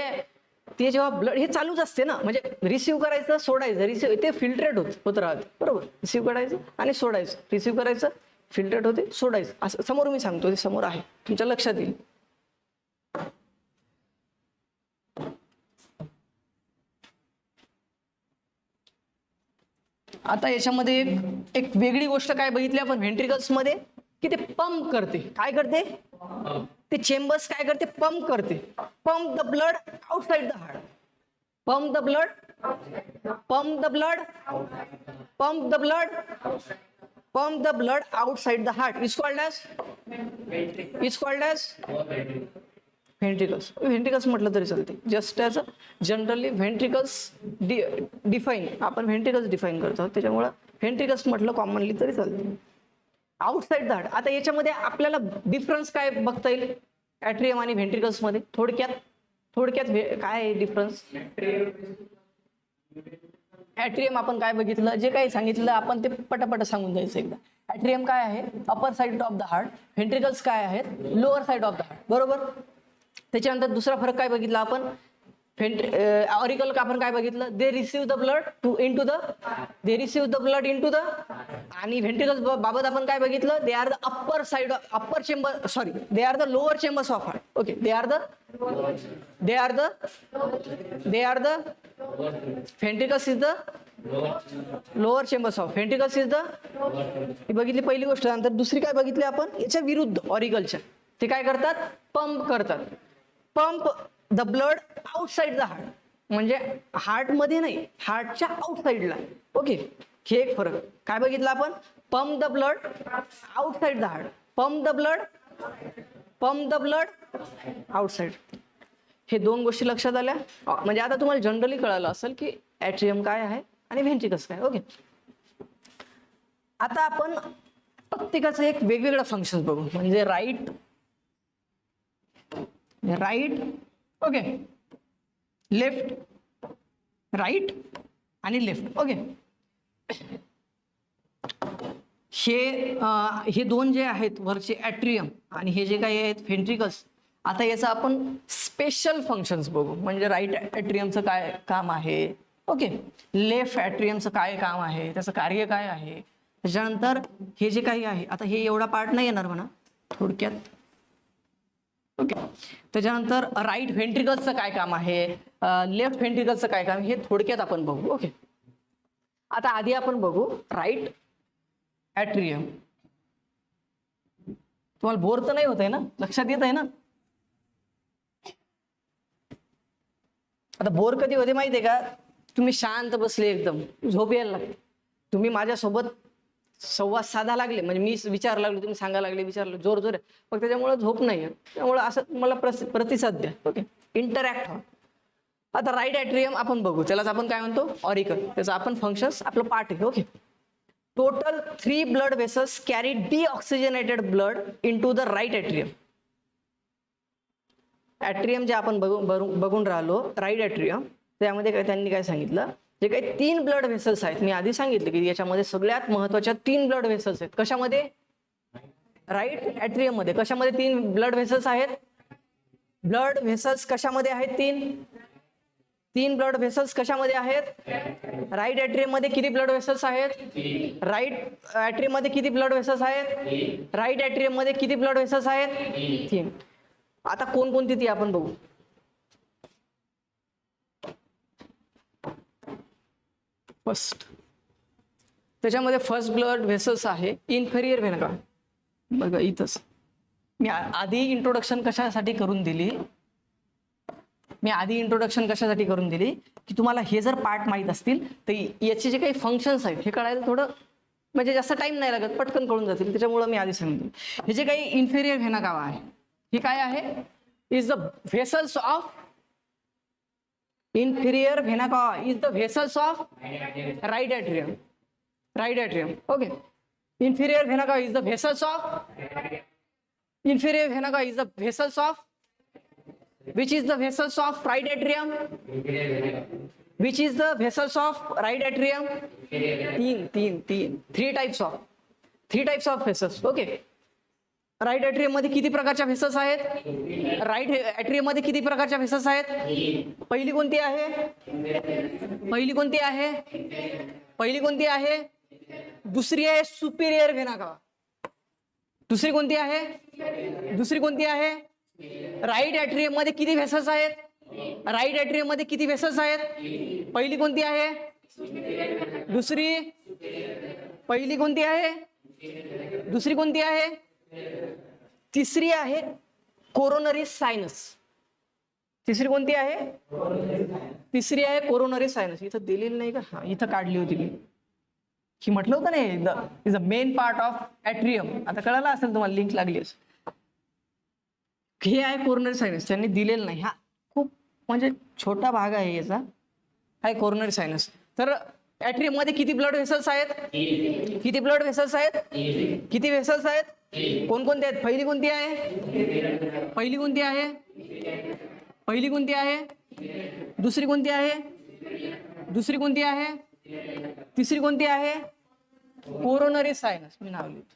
ते जेव्हा ब्लड हे चालूच असते ना, म्हणजे रिसिव्ह करायचं सोडायचं, रिसिव्ह ते फिल्ट्रेट होत राहते, बरोबर. रिसिव्ह करायचं आणि सोडायचं, रिसिव्ह करायचं, फिल्ट्रेट होते, सोडायचं, असं समोर मी सांगतो, ते समोर आहे, तुमच्या लक्षात येईल. आता याच्यामध्ये एक वेगळी गोष्ट काय बघितली आपण व्हेंट्रिकल्स मध्ये, की ते पंप करते. काय करते? ते चेंबर्स काय करते? पंप करते. Pump the blood outside the heart. Pump the blood, pump the blood, pump the blood, pump the blood outside the heart is called as ventricles. Ventricles म्हटलं तरी चालते, just as generally ventricles define, आपण ventricles define करतो, त्याच्यामुळं व्हेंट्रिकल्स म्हटलं commonly तरी चालते. Outside the heart. आता याच्यामध्ये आपल्याला डिफरन्स काय बघता येईल ॲट्रियम आणि व्हेंट्रिकल्स मध्ये? थोडक्यात काय आहे डिफरन्स? ॲट्रियम आपण काय बघितलं, जे काही सांगितलं आपण ते पटापट सांगून द्यायचं एकदा. ॲट्रियम काय आहे? Upper side of the heart. Ventricles काय आहेत? Lower side of the heart, बरोबर. त्याच्यानंतर दुसरा फरक काय बघितला आपण? ऑरिकल आपण काय बघितलं? They receive the blood into the आणि व्हेंट्रिकल्स बाबत आपण काय बघितलं? They are the upper chamber, sorry, they are the lower chambers of heart. Okay, they are the ventricles is the lower chambers of ventricles is the, ही बघितली पहिली गोष्ट. नंतर दुसरी काय बघितली आपण? याच्या विरुद्ध ऑरिकलच्या, ते काय करतात? पंप करतात. Pump the blood outside the heart, म्हणजे हार्ट मध्ये नाही, हार्टच्या आउटसाइडला. ओके, हे एक फरक काय बघितला आपण? Pump the blood outside the heart, pump the blood outside. हे दोन गोष्टी लक्षात आल्या. म्हणजे आता तुम्हाला जनरली कळालं असेल की ॲट्रियम काय आहे आणि व्हेंट्रिकल्स काय. ओके, आता आपण प्रत्येकाचं एक वेगवेगळं फंक्शन बघू. म्हणजे राईट, ओके, लेफ्ट, राईट आणि लेफ्ट. ओके, हे दोन जे आहेत वरचे ॲट्रियम आणि हे जे काही आहेत व्हेंट्रिकल्स. आता याचं आपण स्पेशल फंक्शन्स बघू. म्हणजे राईट ॲट्रियमचं काय काम आहे, ओके, लेफ्ट ॲट्रियमचं काय काम आहे, त्याचं कार्य काय आहे. त्याच्यानंतर हे जे काही आहे, आता हे एवढा पार्ट नाही येणार म्हणा, थोडक्यात. ओके, त्याच्यानंतर राईट व्हेंट्रिकल्सचं काय काम आहे, लेफ्ट व्हेंट्रिकल्सचं काय काम, हे थोडक्यात आपण बघू. ओके, आता आधी आपण बघू राईट ॲट्रियम. तुम्हाला बोर तर नाही होत आहे ना? लक्षात येत आहे ना? आता बोर कधी होते माहिती आहे का? तुम्ही शांत बसले, एकदम झोप यायला लागते, तुम्ही माझ्यासोबत संवाद साधा लागले, म्हणजे मी विचार लागलो, तुम्ही सांगायला लागले, विचारलं जोर जोर, मग त्याच्यामुळे झोप नाही. त्यामुळे असं मला प्रतिसाद द्या. ओके, इंटरॅक्ट व्हा. आता राईट ॲट्रियम आपण बघू, त्यालाच आपण काय म्हणतो? ऑरिकल. त्याचं आपण फंक्शन्स आपलं पार्ट आहे. Okay, total 3 blood vessels carry deoxygenated blood into the right atrium. Atrium जे आपण बघून राहिलो, राईट ॲट्रियम, त्यामध्ये त्यांनी काय सांगितलं, जे काही 3 ब्लड व्हेसल्स आहेत, मी आधी सांगितलं की याच्यामध्ये सगळ्यात महत्वाच्या 3 ब्लड व्हेसल्स आहेत. कशामध्ये? राईट ॲट्रियम मध्ये. कशामध्ये 3 ब्लड व्हेसल्स आहेत? ब्लड व्हेसल्स कशामध्ये आहेत? 3 ब्लड व्हेसल्स कशामध्ये आहेत? राईट ॲट्रियम मध्ये किती ब्लड व्हेसल्स आहेत? राईट ॲट्रियम मध्ये किती ब्लड व्हेसल्स आहेत? राईट ॲट्रियम मध्ये किती ब्लड व्हेसल्स आहेत? 3. आता कोणकोणती ती आपण बघू. फर्स्ट, त्याच्यामध्ये फर्स्ट ब्लड व्हेसल्स आहे इन्फेरियर व्हेना कावा. बघा इथंच मी आधी इंट्रोडक्शन कशासाठी करून दिली, की तुम्हाला हे जर पार्ट माहीत असतील तर याचे जे काही फंक्शन्स आहेत हे कळायला थोडं म्हणजे जास्त टाइम नाही लागत, पटकन कळून जातील. त्याच्यामुळे मी आधी सांगितलं. हे जे काही इन्फेरियर व्हेना कावा आहे, हे काय आहे? Is the vessels of inferior vena cava is the vessels of right atrium. Okay, Inferior vena cava is the vessels of. Inferior vena cava is the vessels of. Which is the vessels of right atrium? Which is the vessels of right atrium? Three types of vessels. Okay. Right atrium मध्ये किती प्रकारच्या vessels आहेत? Right atrium मध्ये किती प्रकारच्या vessels आहेत? पहिली कोणती आहे? दुसरी आहे सुपिरियर व्हेना कावा. दुसरी कोणती आहे? राईट एट्रियम मध्ये किती व्हेसल्स आहेत? पहिली कोणती आहे? पहिली कोणती आहे? दुसरी कोणती आहे? तिसरी आहे कोरोनरी सायनस. तिसरी कोणती आहे? Coronary sinus. इथं दिलेली नाही का? हा, इथं काढली होती मी. ही म्हटलं होतं ना, is a main part of atrium. आता कळालं असेल तुम्हाला, लिंक लागली असेल. हे आहे कोरोनरी सायनस, त्यांनी दिलेलं नाही. हा खूप म्हणजे छोटा भाग आहे याचा. आहे कोरोनरी सायनस. तर ॲट्रियम मध्ये किती ब्लड व्हेसल्स आहेत? किती व्हेसल्स आहेत? कोणकोणते आहेत? पहिली कोणती आहे? दुसरी कोणती आहे? तिसरी कोणती आहे? Coronary sinus. मी नाव लिहितो.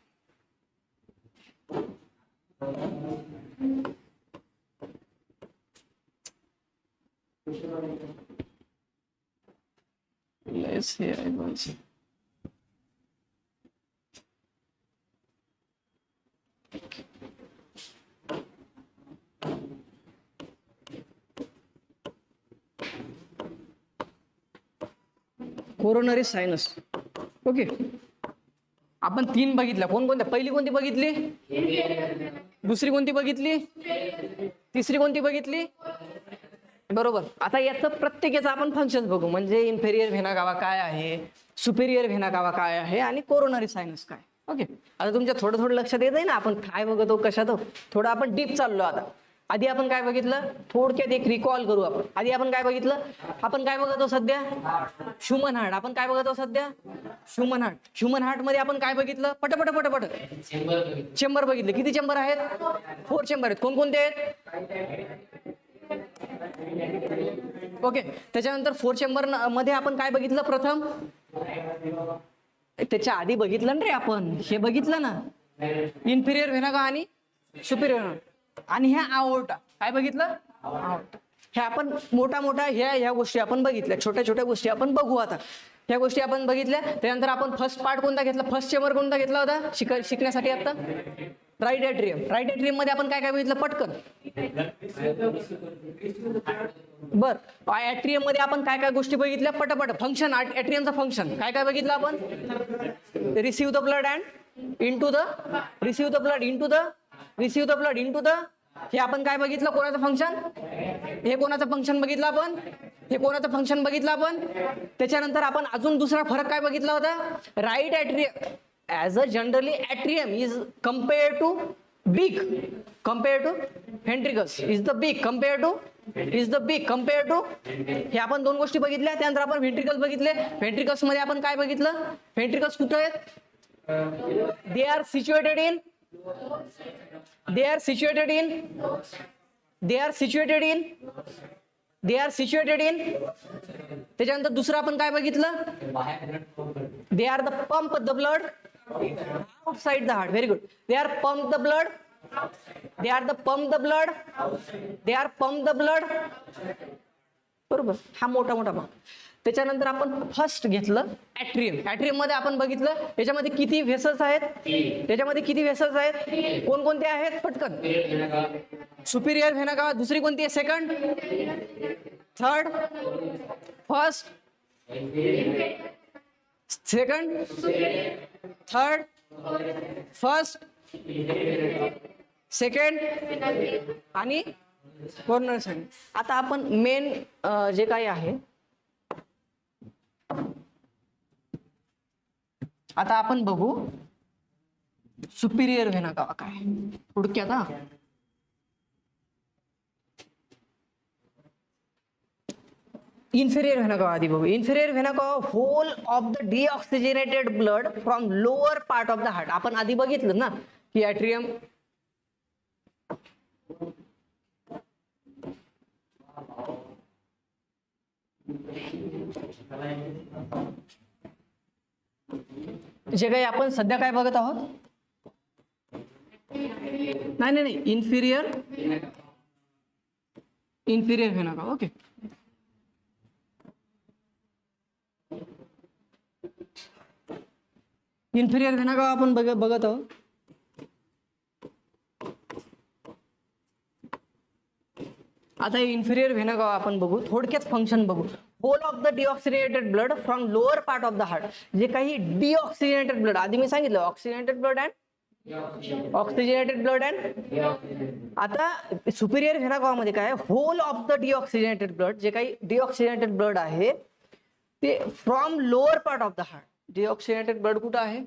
Let's see. Coronary sinus. Okay, आपण 3 बघितल्या. कोणकोणत्या? पहिली कोणती बघितली? दुसरी कोणती बघितली? तिसरी कोणती बघितली? बरोबर. आता याचं प्रत्येकाचं आपण फंक्शन बघू. म्हणजे इन्फेरियर व्हेना कावा काय आहे, सुपेरियर व्हेना कावा काय आहे आणि कोरोनरी सायनस काय. ओके, आता तुमच्या थोडं लक्षात येत आहे ना आपण काय बघतो, कशात. थोडं आपण डीप चाललो. आता आधी आपण काय बघितलं, थोडक्यात एक रिकॉल करू आपण. आधी आपण काय बघितलं? आपण काय बघतो सध्या? Human heart. आपण काय बघतो सध्या? Human heart. ह्युमन हार्ट मध्ये आपण काय बघितलं? पटपट चेंबर बघितले. किती चेंबर आहेत? 4 चेंबर आहेत. कोणकोणते आहेत? ओके, त्याच्यानंतर 4 चेंबर मध्ये आपण काय बघितलं? प्रथम त्याच्या आधी बघितलं ना रे आपण, हे बघितलं ना, इन्फिरियर व्हेना कावा आणि सुपिरियर व्हेना. आणि ह्या आओर्टा. काय बघितलं? आओर्टा. ह्या आपण मोठ्या ह्या गोष्टी आपण बघितल्या. छोट्या गोष्टी आपण बघू. आता ह्या गोष्टी आपण बघितल्या. त्यानंतर आपण फर्स्ट पार्ट कोणता घेतला? फर्स्ट चेंबर कोणता घेतला होता शिकण्यासाठी? आता राईट एट्रियम मध्ये आपण काय बघितलं? पटकन. बर, ॲट्रियम मध्ये आपण काय गोष्टी बघितल्या? पटपट. फंक्शन, ॲट्रियमचं फंक्शन काय बघितलं आपण? Receive the blood and into the हे आपण काय बघितलं? कोणाचं फंक्शन? हे कोणाचं फंक्शन बघितलं आपण? त्याच्यानंतर आपण अजून दुसरा फरक काय बघितला होता? Right atrium as a generally atrium is compared to ventricles is the big compared to हे आपण 2 गोष्टी बघितल्या. त्यानंतर आपण व्हेंट्रिकल्स बघितले. व्हेंट्रिकल्स मध्ये आपण काय बघितलं? व्हेंट्रिकल्स कुठे आहेत? दे आर सिच्युएटेड इन. त्याच्यानंतर दुसरं आपण काय बघितलं? They are the pump the blood outside the heart. Very good. They are pump the blood. बरोबर. हा मोठा भाग. त्याच्यानंतर आपण फर्स्ट घेतलं ॲट्रियम मध्ये आपण बघितलं याच्यामध्ये किती व्हेसल्स आहेत? कोणकोणते आहेत? पटकन. सुपिरियर व्हेना कावा. दुसरी कोणती आहे? Second, third, first, second, third, first, second आणि कोरोनरी सायनस. आता आपण मेन जे काही आहे, आता आपण बघू सुपिरियर व्हेना कावा काय. थोडक्यात इन्फेरियर व्हेना कावा आधी बघू. Inferior vena cava whole of the deoxygenated blood from lower part of the heart. आपण आधी बघितलं ना की ॲट्रियम जे काही आपण सध्या काय बघत आहोत. नाही इन्फिरियर व्हेना कावा. ओके, इन्फिरियर व्हेना कावा आपण बघत आहोत. आता इन्फिरियर व्हेना कावा आपण बघू. थोडक्यात फंक्शन बघू. Whole of the deoxygenated blood from lower part of the heart. जे काही डिऑक्सिजनेटेड ब्लड, आधी मी सांगितलं oxygenated blood and oxygenated blood and. आता सुपिरियर व्हेना कावा मध्ये काय, whole of the deoxygenated blood, जे काही डिऑक्सिजनेटेड ब्लड आहे ते from lower part of the heart. Deoxygenated blood कुठं आहे,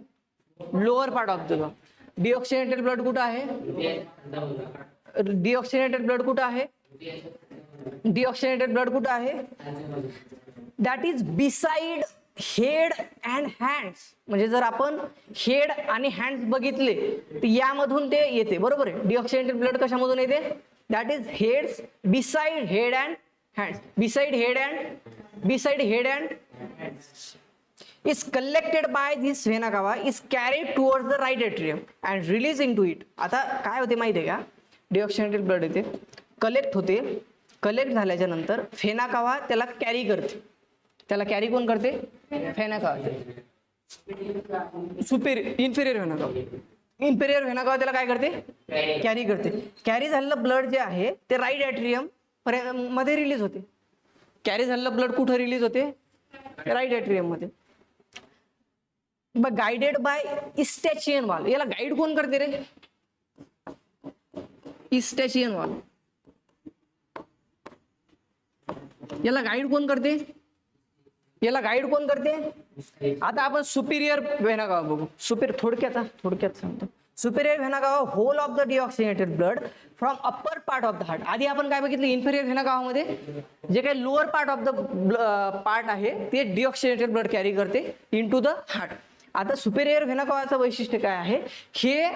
lower part of the lung. Deoxygenated blood कुठं आहे, डिऑक्सिजनेटेड ब्लड कुठं आहे, डिऑक्सिजनेटेड ब्लड कुठं आहे, that is beside head and hands. म्हणजे जर आपण हेड आणि हँड्स बघितले तर यामधून ते येते, बरोबर आहे. डिऑक्सिजनेटेड ब्लड कशामधून येते, that is heads beside head and hands. Beside head and is collected by this vena cava, is carried towards the right atrium and released into it. आता काय होते माहिती आहे का, डिऑक्सिजनेटेड ब्लड येते, कलेक्ट होते, collect झाल्याच्या नंतर व्हेना कावा त्याला कॅरी करते. त्याला कॅरी कोण करते, व्हेना कावा. इन्फेरियर व्हेना कावा. इन्फेरियर व्हेना कावा त्याला काय करते, कॅरी करते. कॅरी झालेलं ब्लड जे आहे ते राईट ॲट्रियम मध्ये रिलीज होते. कॅरी झालेलं ब्लड कुठं रिलीज होते, राईट ॲट्रियम मध्ये. Guided by Eustachian valve. याला गाईड कोण करते रे, इस्टॅचियन वॉल. याला गाईड कोण करते, याला गाईड कोण करते. आता आपण सुपिरियर व्हेना कावा बघू. थोडक्यात सांगतो. Superior vena cava whole of the deoxygenated blood from upper part of the heart. आधी आपण काय बघितलं, इन्फेरियर व्हेना कावामध्ये जे काही lower part of the part आहे ते डिऑक्सिजनेटेड ब्लड कॅरी करते इनटू द हार्ट. आता सुपेरियर व्हेना कावाचं वैशिष्ट्य काय आहे, हे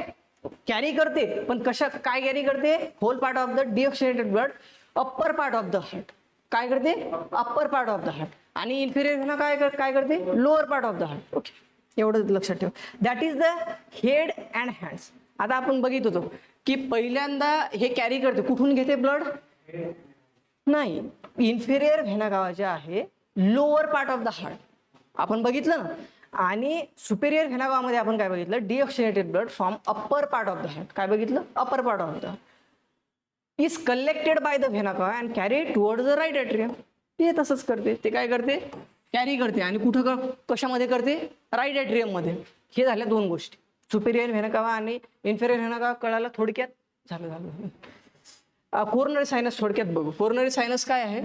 कॅरी करते पण काय कॅरी करते, whole part of the deoxygenated blood upper part of the heart. काय करते, upper part of the heart. आणि इन्फिरियर व्हेना काय करते, lower part of the heart. Okay, एवढं लक्षात ठेव. That is the head and hands. आता आपण बघित होतो की पहिल्यांदा हे कॅरी करते, कुठून घेते ब्लड, नाही, इन्फिरियर व्हेना कावा जे आहे lower part of the heart आपण बघितलं ना. आणि सुपेरियर व्हेना कावामध्ये आपण काय बघितलं, deoxygenated blood from upper part of the heart. काय बघितलं, upper part of the is collected by the vena cava and carry toward the right atrium. ते तसंच करते, ते काय करते, कॅरी करते. आणि कुठं कशामध्ये करते, राईट ॲट्रियम मध्ये. हे झाल्या दोन गोष्टी, सुपेरियर व्हेना कावा आणि इन्फेरियर व्हेना कावा. कळालं थोडक्यात, झालं. कोरोनरी सायनस थोडक्यात बघू. कोरोनरी सायनस काय आहे,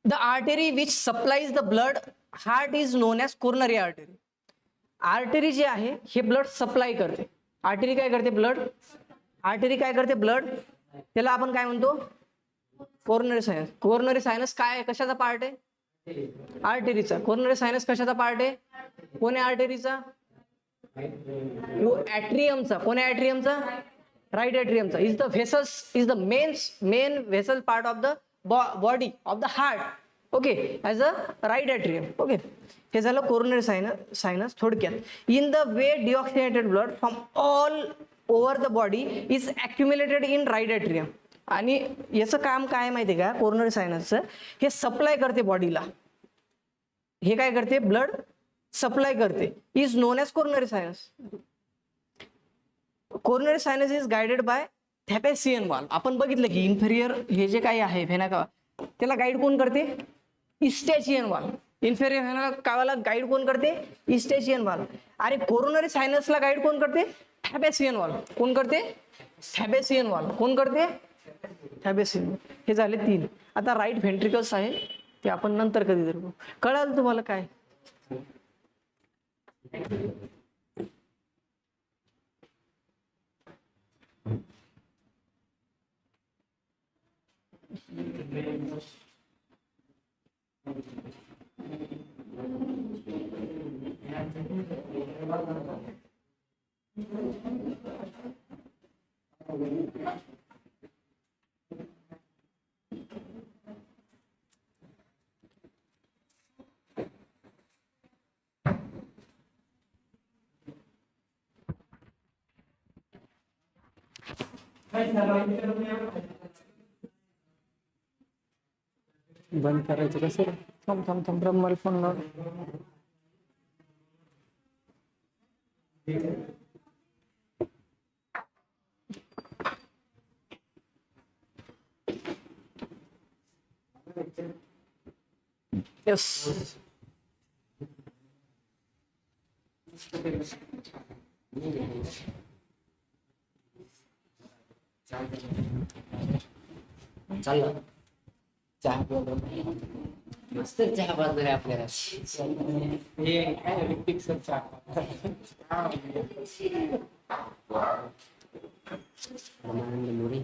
the artery which supplies the blood heart is known as coronary artery. Artery जे आहे हे ब्लड सप्लाय करते. आर्टरी काय करते, ब्लड. त्याला आपण काय म्हणतो, कोरोनरी सायनस. कोरोनरी सायनस काय आहे, कशाचा पार्ट आहे, आर्टरीचा. कोरोनरी सायनस कशाचा पार्ट आहे, कोण्या आर्टरीचा, ॲट्रियमचा. कोण्या ॲट्रियमचा, राईट ॲट्रियमचा. Is the main vessel part of the body of the heart. Okay, as a right atrium. Okay, हे झालं कोरोनरी सायनस थोडक्यात. In the way deoxygenated blood from all over the body is accumulated in right atrium. आणि याचं काम काय माहिती आहे का, कोरोनरी सायनसचं, हे सप्लाय करते बॉडीला. हे काय करते, ब्लड सप्लाय करते. Is known as coronary sinus. Coronary sinus is guided by Thebesian valve. आपण बघितलं की इन्फेरियर हे जे काही आहे व्हेना कावा त्याला गाईड कोण करते, इस्टॅचियन वॉल. इन्फेरियर व्हेना कावाला गाईड कोण करते, इस्टॅचियन वॉल. आणि कोरोनरी सायनसला गाईड कोण करते, थॅपेसियन वॉल. कोण करते, थॅपेसियन वॉल. कोण करते, थॅपेसियन. हे झाले तीन. आता राईट व्हेंट्रिकल्स आहे ते आपण नंतर कधीतरी बघू. कळालं तुम्हाला काय. बंद करायचं कसं रे? थांब थांब थांब ब्रह्माला फोन लाव. येस. चाललं चहा प्यायला. मस्त चहा बांधलाय आपल्याला. हे काय ऋतिक सर चहा मुरी